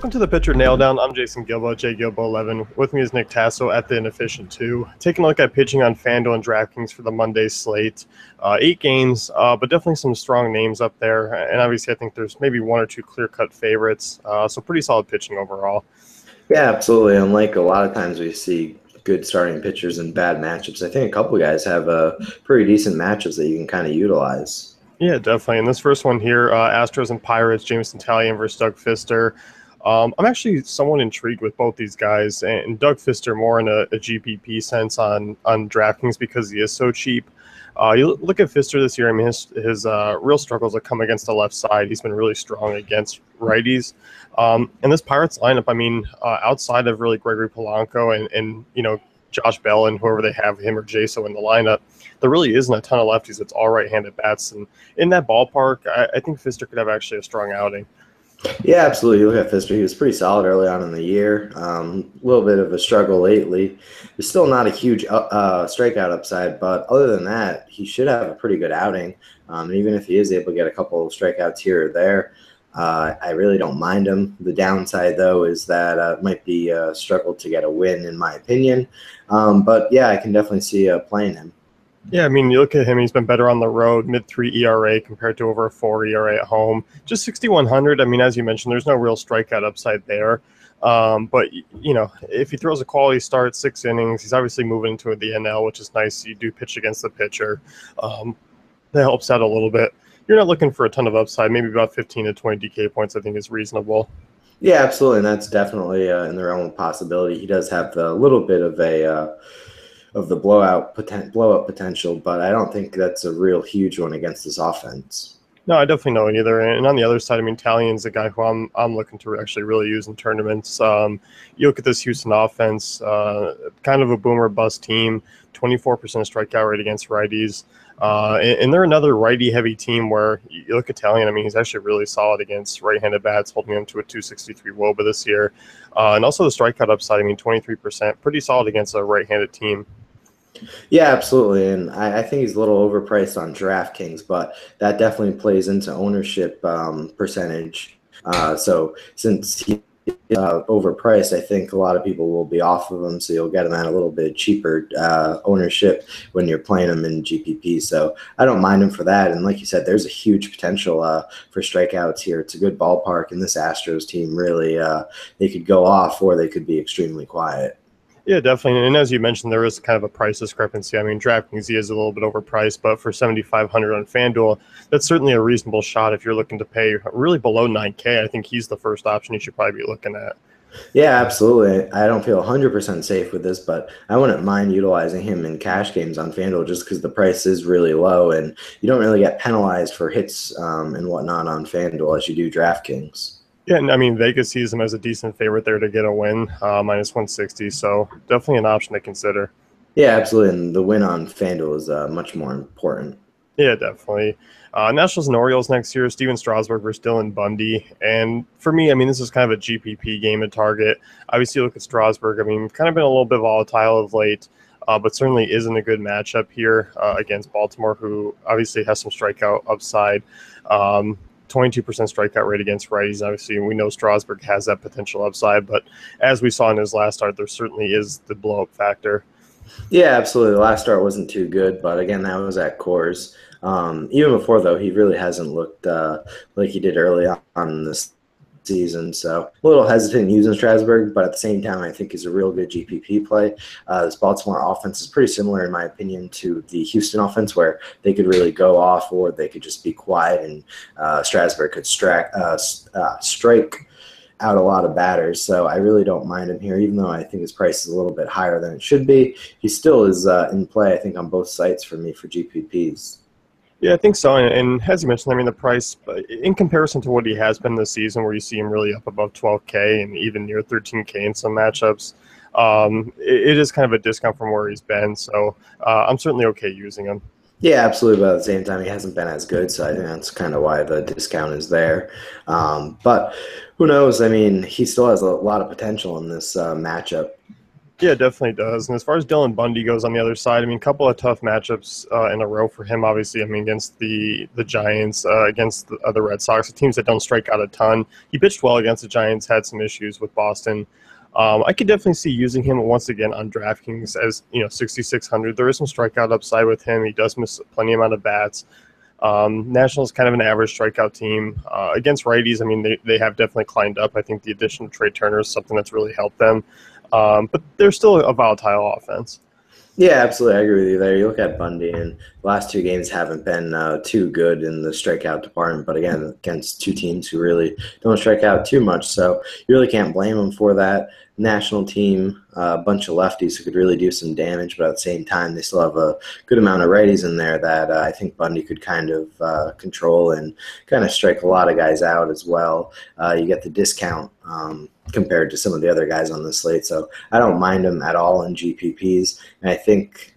Welcome to the Pitcher Nail Down. I'm Jason Gilbo, JGilbo11. With me is Nick Tasso at the Inefficient 2. Taking a look at pitching on FanDuel and DraftKings for the Monday slate. 8 games, but definitely some strong names up there. And obviously, I think there's maybe one or two clear-cut favorites. So pretty solid pitching overall. Yeah, absolutely. Unlike a lot of times we see good starting pitchers and bad matchups, I think a couple of guys have pretty decent matchups that you can kind of utilize. Yeah, definitely. And this first one here, Astros and Pirates, Jameson Taillon versus Doug Fister. I'm actually somewhat intrigued with both these guys, and Doug Fister more in a GPP sense on DraftKings because he is so cheap. You look at Fister this year, I mean, his real struggles have come against the left side. He's been really strong against righties. And this Pirates lineup, I mean, outside of really Gregory Polanco and Josh Bell and whoever they have, him or Jaso in the lineup, there really isn't a ton of lefties. It's all right-handed bats. And in that ballpark, I think Fister could have actually a strong outing. Yeah, absolutely. You look at Fister, he was pretty solid early on in the year. A little bit of a struggle lately. There's still not a huge strikeout upside, but other than that, he should have a pretty good outing. Even if he is able to get a couple of strikeouts here or there, I really don't mind him. The downside, though, is that it might be a struggle to get a win, in my opinion. But, yeah, I can definitely see playing him. Yeah, I mean, you look at him, he's been better on the road, mid-3 ERA compared to over a 4 ERA at home. Just 6,100. I mean, as you mentioned, there's no real strikeout upside there. But, if he throws a quality start, 6 innings, he's obviously moving into the NL, which is nice. You do pitch against the pitcher. That helps out a little bit. You're not looking for a ton of upside. Maybe about 15 to 20 DK points, I think, is reasonable. Yeah, absolutely, and that's definitely in the realm of possibility. He does have a little bit of the blowout potential, but I don't think that's a real huge one against this offense. No, I definitely don't either. And on the other side, I mean, Tallion's a guy who I'm looking to actually really use in tournaments. You look at this Houston offense, kind of a boomer bust team, 24% strikeout rate against righties. And they're another righty-heavy team where you look at Taillon, I mean, he's actually really solid against right-handed bats, holding him to a 263 WOBA this year. And also the strikeout upside, I mean, 23%, pretty solid against a right-handed team. Yeah, absolutely, and I think he's a little overpriced on DraftKings, but that definitely plays into ownership percentage. So since he's overpriced, I think a lot of people will be off of him, so you'll get him at a little bit cheaper ownership when you're playing him in GPP. So I don't mind him for that, and like you said, there's a huge potential for strikeouts here. It's a good ballpark, and this Astros team really, they could go off or they could be extremely quiet. Yeah, definitely. And as you mentioned, there is kind of a price discrepancy. I mean, DraftKings he is a little bit overpriced, but for $7,500 on FanDuel, that's certainly a reasonable shot if you're looking to pay really below $9K. I think he's the first option you should probably be looking at. Yeah, absolutely. I don't feel 100% safe with this, but I wouldn't mind utilizing him in cash games on FanDuel just because the price is really low and you don't really get penalized for hits and whatnot on FanDuel as you do DraftKings. Yeah, and I mean, Vegas sees him as a decent favorite there to get a win, minus 160. So definitely an option to consider. Yeah, absolutely. And the win on FanDuel is much more important. Yeah, definitely. Nationals and Orioles next year, Steven Strasburg versus Dylan Bundy. And for me, I mean, this is kind of a GPP game at target. Obviously, look at Strasburg. I mean, kind of been a little bit volatile of late, but certainly isn't a good matchup here against Baltimore, who obviously has some strikeout upside. 22% strikeout rate against righties. Obviously, we know Strasburg has that potential upside, but as we saw in his last start, there certainly is the blow-up factor. Yeah, absolutely. The last start wasn't too good, but again, that was at Coors. Even before, though, he really hasn't looked like he did early on in this season, so a little hesitant using Strasburg, but at the same time, I think he's a real good GPP play. This Baltimore offense is pretty similar, in my opinion, to the Houston offense, where they could really go off or they could just be quiet, and Strasburg could strike out a lot of batters. So I really don't mind him here, even though I think his price is a little bit higher than it should be. He still is in play, I think, on both sites for me for GPPs. Yeah, I think so. And as you mentioned, I mean, the price, in comparison to what he has been this season, where you see him really up above 12K and even near 13K in some matchups, it is kind of a discount from where he's been. So I'm certainly okay using him. Yeah, absolutely. But at the same time, he hasn't been as good, so I think that's kind of why the discount is there. But who knows? I mean, he still has a lot of potential in this matchup. Yeah, it definitely does. And as far as Dylan Bundy goes on the other side, I mean, a couple of tough matchups in a row for him. Obviously, I mean, against the Giants, against the Red Sox, the teams that don't strike out a ton. He pitched well against the Giants, had some issues with Boston. I could definitely see using him once again on DraftKings as 6,600. There is some strikeout upside with him. He does miss plenty amount of bats. Nationals kind of an average strikeout team against righties. I mean, they have definitely climbed up. I think the addition of Trey Turner is something that's really helped them. But they're still a volatile offense. Yeah, absolutely. I agree with you there. You look at Bundy, and the last two games haven't been too good in the strikeout department, but again, against two teams who really don't strike out too much. So you really can't blame them for that. National team, a bunch of lefties who could really do some damage, but at the same time, they still have a good amount of righties in there that I think Bundy could kind of control and kind of strike a lot of guys out as well. You get the discount compared to some of the other guys on the slate, so I don't mind him at all in GPPs, and I think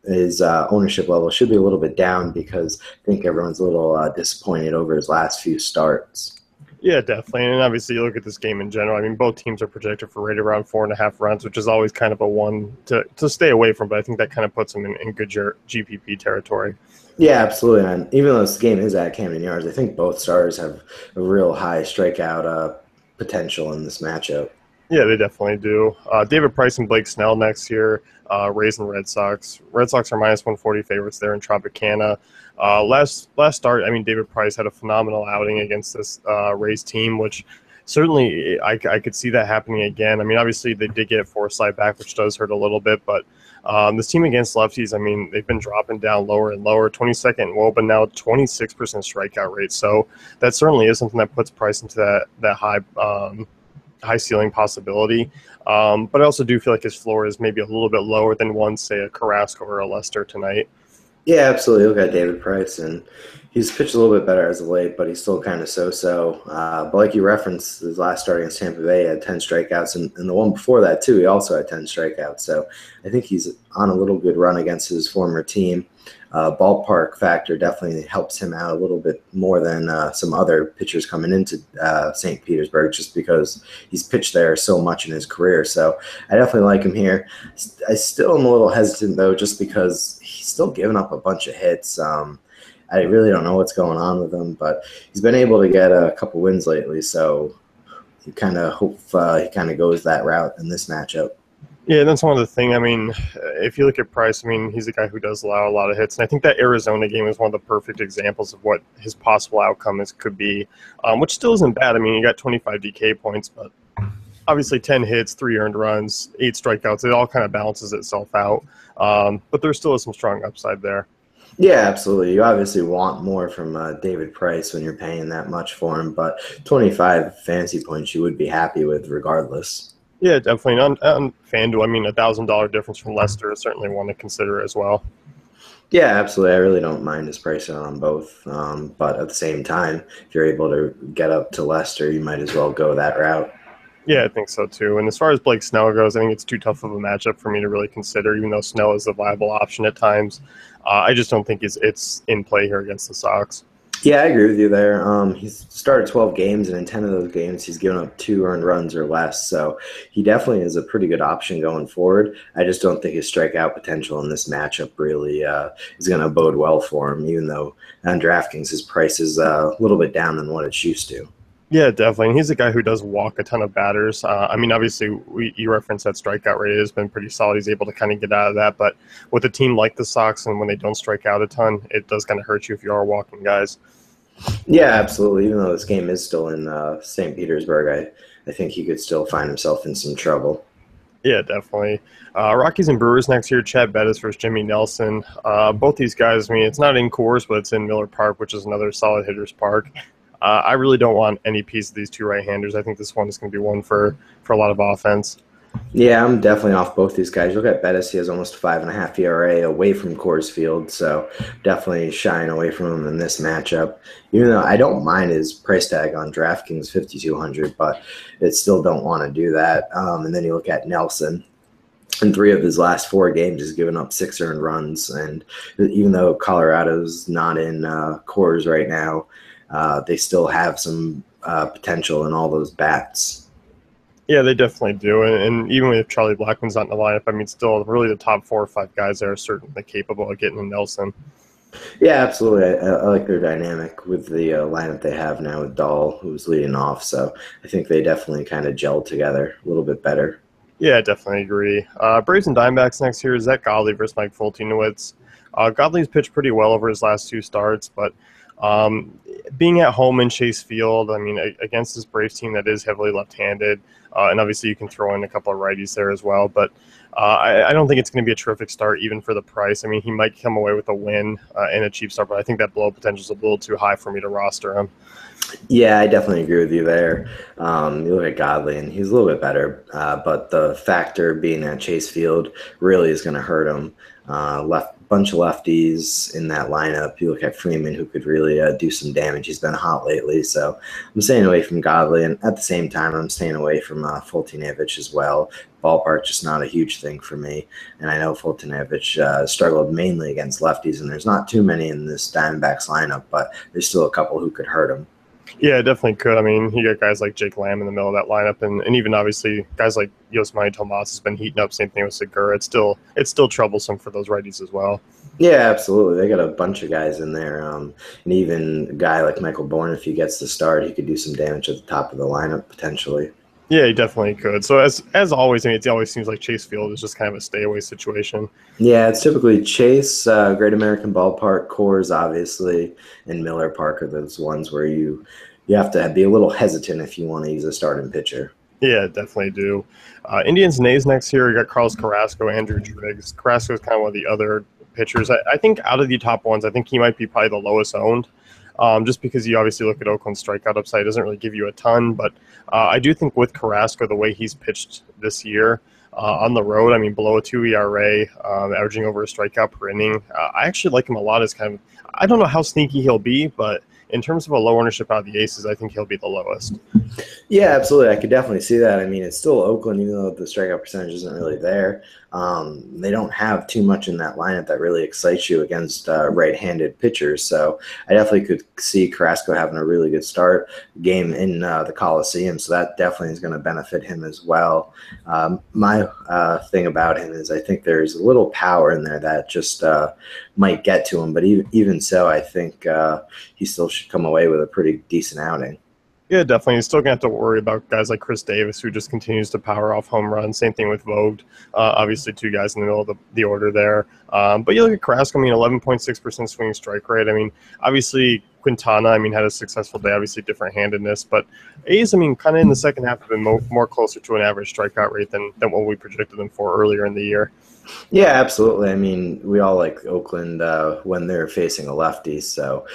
his ownership level should be a little bit down because I think everyone's a little disappointed over his last few starts. Yeah, definitely. And obviously, you look at this game in general. I mean, both teams are projected for right around 4.5 runs, which is always kind of a one to stay away from. But I think that kind of puts them in good GPP territory. Yeah, absolutely. And even though this game is at Camden Yards, I think both stars have a real high strikeout potential in this matchup. Yeah, they definitely do. David Price and Blake Snell next year. Rays and Red Sox. Red Sox are minus 140 favorites there in Tropicana. Last start, I mean, David Price had a phenomenal outing against this Rays team, which certainly I could see that happening again. I mean, obviously they did get Forsythe back, which does hurt a little bit, but this team against lefties, I mean, they've been dropping down lower and lower, 22nd WOBA, but now 26% strikeout rate. So that certainly is something that puts Price into that high ceiling possibility. But I also do feel like his floor is maybe a little bit lower than one, say, a Carrasco or a Lester tonight. Yeah, absolutely. Look at David Price, and he's pitched a little bit better as of late, but he's still kind of so-so. But like you referenced, his last start against Tampa Bay, he had 10 strikeouts, and the one before that, too, he also had 10 strikeouts. So I think he's on a little good run against his former team. Ballpark factor definitely helps him out a little bit more than some other pitchers coming into St. Petersburg, just because he's pitched there so much in his career. So I definitely like him here. I still am a little hesitant, though, just because he's still giving up a bunch of hits. I really don't know what's going on with him, but he's been able to get a couple wins lately, so you kind of hope he kind of goes that route in this matchup. Yeah, that's one of the things. I mean, if you look at Price, I mean, he's a guy who does allow a lot of hits. And I think that Arizona game is one of the perfect examples of what his possible outcome could be, which still isn't bad. I mean, you got 25 DK points, but obviously 10 hits, 3 earned runs, 8 strikeouts. It all kind of balances itself out. But there still is some strong upside there. Yeah, absolutely. You obviously want more from David Price when you're paying that much for him, but 25 fantasy points you would be happy with regardless. Yeah, definitely. On FanDuel, I mean, $1,000 difference from Lester is certainly one to consider as well. Yeah, absolutely. I really don't mind his price on both. But at the same time, if you're able to get up to Lester, you might as well go that route. Yeah, I think so too. And as far as Blake Snell goes, I think it's too tough of a matchup for me to really consider, even though Snell is a viable option at times. I just don't think it's in play here against the Sox. Yeah, I agree with you there. He's started 12 games, and in 10 of those games, he's given up 2 earned runs or less. So he definitely is a pretty good option going forward. I just don't think his strikeout potential in this matchup really is going to bode well for him, even though on DraftKings his price is a little bit down than what it's used to. Yeah, definitely. And he's a guy who does walk a ton of batters. I mean, obviously, you referenced that strikeout rate has been pretty solid. He's able to kind of get out of that. But with a team like the Sox, and when they don't strike out a ton, it does kind of hurt you if you are walking guys. Yeah, absolutely. Even though this game is still in St. Petersburg, I think he could still find himself in some trouble. Yeah, definitely. Rockies and Brewers next year, Chad Bettis versus Jimmy Nelson. Both these guys, I mean, it's not in Coors, but it's in Miller Park, which is another solid hitter's park. I really don't want any piece of these two right-handers. I think this one is going to be one for a lot of offense. Yeah, I'm definitely off both these guys. Look at Bettis; he has almost 5.5 ERA away from Coors Field, so definitely shying away from him in this matchup. Even though I don't mind his price tag on DraftKings, 5,200, but I still don't want to do that. And then you look at Nelson. In 3 of his last 4 games, he's given up 6 earned runs, and even though Colorado's not in Coors right now, they still have some potential in all those bats. Yeah, they definitely do. And even if Charlie Blackman's not in the lineup, I mean, still really the top 4 or 5 guys there are certainly capable of getting a Nelson. Yeah, absolutely. I like their dynamic with the lineup they have now with Dahl, who's leading off. So I think they definitely kind of gel together a little bit better. Yeah, I definitely agree. Braves and Diamondbacks next here is Zach Godley versus Mike Foltynewicz. Godley's pitched pretty well over his last 2 starts, but um, being at home in Chase Field, I mean, against this Braves team that is heavily left-handed, and obviously you can throw in a couple of righties there as well, but I don't think it's going to be a terrific start even for the price. I mean, he might come away with a win and a cheap start, but I think that blow potential is a little too high for me to roster him. Yeah, I definitely agree with you there. You look at Godley, and he's a little bit better, but the factor being at Chase Field really is going to hurt him. Left bunch of lefties in that lineup. You look at Freeman, who could really do some damage. He's been hot lately, so I'm staying away from Godley, and at the same time, I'm staying away from Foltynewicz as well. Ballpark just not a huge thing for me, and I know Foltynewicz struggled mainly against lefties, and there's not too many in this Diamondbacks lineup, but there's still a couple who could hurt him. Yeah, it definitely could. I mean, you got guys like Jake Lamb in the middle of that lineup, and even obviously guys like Yosmani Tomas has been heating up. Same thing with Segura. It's still troublesome for those righties as well. Yeah, absolutely. They got a bunch of guys in there, and even a guy like Michael Bourne, if he gets the start, he could do some damage at the top of the lineup potentially. Yeah, he definitely could. So as always, I mean, it always seems like Chase Field is just kind of a stay away situation. Yeah, it's typically Chase, Great American Ballpark, Coors, obviously, and Miller Park are those ones where you have to be a little hesitant if you want to use a starting pitcher. Yeah, definitely do. Indians and A's next here. You got Carlos Carrasco, Andrew Triggs. Carrasco is kind of one of the other pitchers. I think out of the top ones, I think he might be probably the lowest owned. Just because you obviously look at Oakland's strikeout upside, it doesn't really give you a ton. But I do think with Carrasco, the way he's pitched this year on the road, I mean, below a 2 ERA, averaging over a strikeout per inning, I actually like him a lot as kind of, I don't know how sneaky he'll be, but in terms of a low ownership out of the Aces, I think he'll be the lowest. Yeah, absolutely. I could definitely see that. I mean, it's still Oakland, even though the strikeout percentage isn't really there. They don't have too much in that lineup that really excites you against right-handed pitchers. So I definitely could see Carrasco having a really good start game in the Coliseum. So that definitely is going to benefit him as well. My thing about him is I think there's a little power in there that just might get to him. But even so, I think he still should come away with a pretty decent outing. Yeah, definitely. He's still going to have to worry about guys like Chris Davis, who just continues to power off home runs. Same thing with Vogt. Obviously, 2 guys in the middle of the order there. But you look at Carrasco, I mean, 11.6% swinging strike rate. I mean, obviously, Quintana, I mean, had a successful day, obviously different-handedness. But A's, I mean, kind of in the second half have been more closer to an average strikeout rate than what we projected them for earlier in the year. Yeah, absolutely. I mean, we all like Oakland when they're facing a lefty, so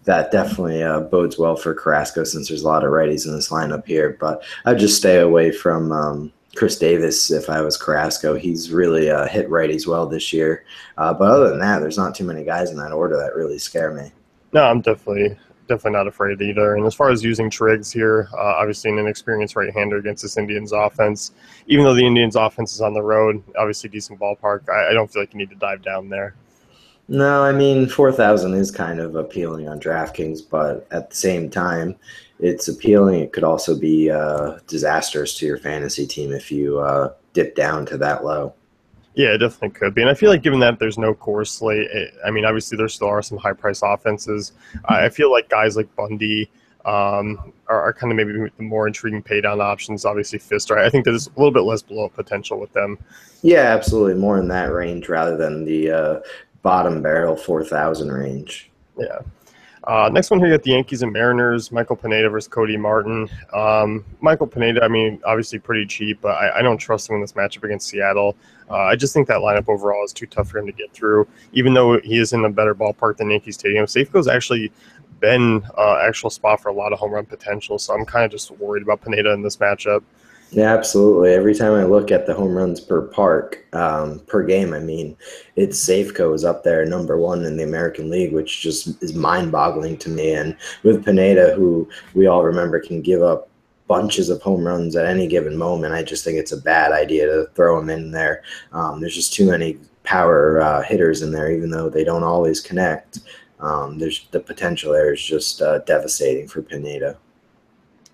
that definitely bodes well for Carrasco since there's a lot of righties in this lineup here. But I'd just stay away from Chris Davis if I was Carrasco. He's really hit righties well this year. But other than that, there's not too many guys in that order that really scare me. No, I'm definitely not afraid either. And as far as using Triggs here, obviously an inexperienced right-hander against this Indians offense, even though the Indians offense is on the road, obviously decent ballpark, I don't feel like you need to dive down there. No, I mean 4,000 is kind of appealing on DraftKings, but at the same time, it's appealing. It could also be disastrous to your fantasy team if you dip down to that low. Yeah, it definitely could be. And I feel like given that there's no core slate, I mean, obviously there still are some high-price offenses. I feel like guys like Bundy are kind of maybe the more intriguing pay-down options. Obviously, Fister, I think there's a little bit less blow-up potential with them. Yeah, absolutely. More in that range rather than the bottom barrel 4,000 range. Yeah. Next one here, you got the Yankees and Mariners, Michael Pineda versus Cody Martin. Michael Pineda, I mean, obviously pretty cheap, but I don't trust him in this matchup against Seattle. I just think that lineup overall is too tough for him to get through, even though he is in a better ballpark than Yankee Stadium. Safeco's actually been actual spot for a lot of home run potential, so I'm kind of just worried about Pineda in this matchup. Yeah, absolutely. Every time I look at the home runs per park, per game, I mean, it's Safeco is up there number one in the American League, which just is mind-boggling to me. And with Pineda, who we all remember can give up bunches of home runs at any given moment, I just think it's a bad idea to throw him in there. There's just too many power hitters in there, even though they don't always connect. There's the potential there is just devastating for Pineda.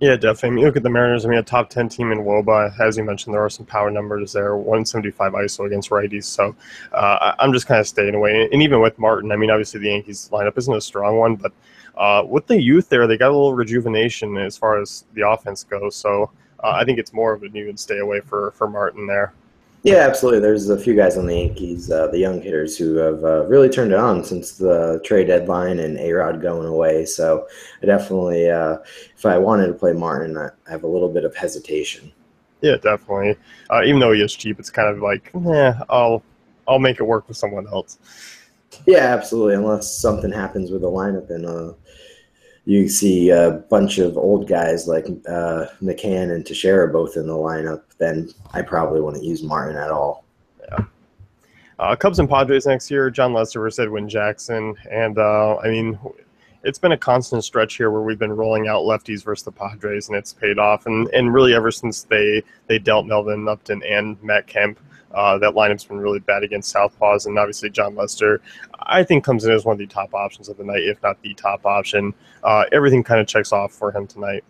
Yeah, definitely. I mean, look at the Mariners. I mean, a top 10 team in WOBA. As you mentioned, there are some power numbers there, 175 ISO against righties. So I'm just kind of staying away. And even with Martin, I mean, obviously the Yankees lineup isn't a strong one, but with the youth there, they got a little rejuvenation as far as the offense goes. So I think it's more of a new and stay away for Martin there. Yeah, absolutely. There's a few guys on the Yankees, the young hitters, who have really turned it on since the trade deadline and A-Rod going away. So I definitely, if I wanted to play Martin, I have a little bit of hesitation. Yeah, definitely. Even though he is cheap, it's kind of like, I'll make it work with someone else. Yeah, absolutely. Unless something happens with the lineup and you see a bunch of old guys like McCann and Teixeira both in the lineup, then I probably wouldn't use Martin at all. Yeah. Cubs and Padres next year, Jon Lester versus Edwin Jackson. And, I mean, it's been a constant stretch here where we've been rolling out lefties versus the Padres, and it's paid off. And really ever since they dealt Melvin Upton and Matt Kemp, that lineup's been really bad against southpaws. And obviously Jon Lester, I think, comes in as one of the top options of the night, if not the top option. Everything kind of checks off for him tonight.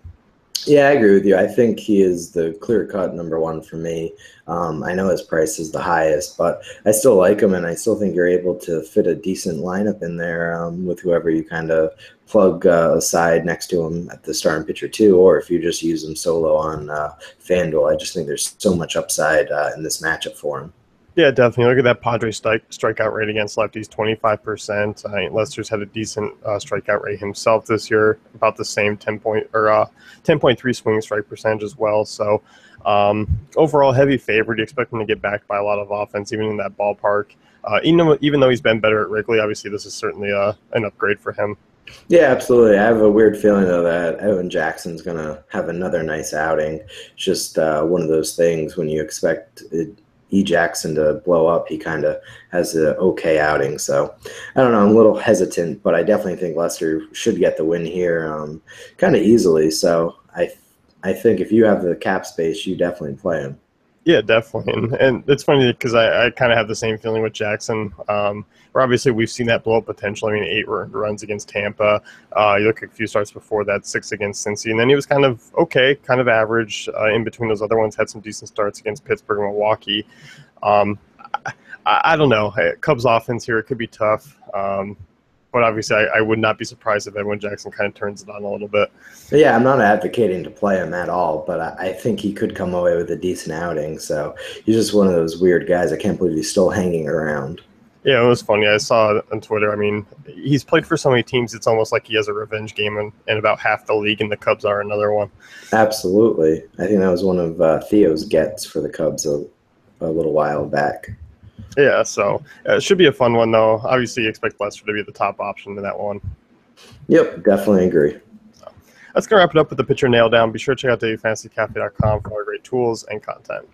Yeah, I agree with you. I think he is the clear-cut number one for me. I know his price is the highest, but I still like him, and I still think you're able to fit a decent lineup in there with whoever you kind of plug aside next to him at the starting pitcher too, or if you just use him solo on FanDuel. I just think there's so much upside in this matchup for him. Yeah, definitely. Look at that Padres strikeout rate against lefties, 25%. Lester's had a decent strikeout rate himself this year, about the same 10.3 swing strike percentage as well. So overall, heavy favorite. You expect him to get backed by a lot of offense, even in that ballpark. Even though he's been better at Wrigley, obviously this is certainly an upgrade for him. Yeah, absolutely. I have a weird feeling, though, that Edwin Jackson's going to have another nice outing. It's just one of those things when you expect Jackson to blow up, he kind of has an okay outing. So I don't know. I'm a little hesitant, but I definitely think Lester should get the win here kind of easily. So I think if you have the cap space, you definitely play him. Yeah, definitely. And it's funny because I kind of have the same feeling with Jackson. Where obviously we've seen that blow up potential. I mean, 8 runs against Tampa. You look at a few starts before that, 6 against Cincy. And then he was kind of okay, kind of average in between those other ones. Had some decent starts against Pittsburgh and Milwaukee. I don't know. Cubs offense here, it could be tough. But obviously, I would not be surprised if Edwin Jackson kind of turns it on a little bit. Yeah, I'm not advocating to play him at all, but I think he could come away with a decent outing. So he's just one of those weird guys. I can't believe he's still hanging around. Yeah, it was funny. I saw on Twitter. I mean, he's played for so many teams, it's almost like he has a revenge game in about half the league, and the Cubs are another one. Absolutely. I think that was one of Theo's gets for the Cubs a little while back. Yeah, so it should be a fun one, though. Obviously, you expect Lester to be the top option in that one. Yep, definitely agree. So that's going to wrap it up with the pitcher nail down. Be sure to check out dailyfantasycafe.com for all great tools and content.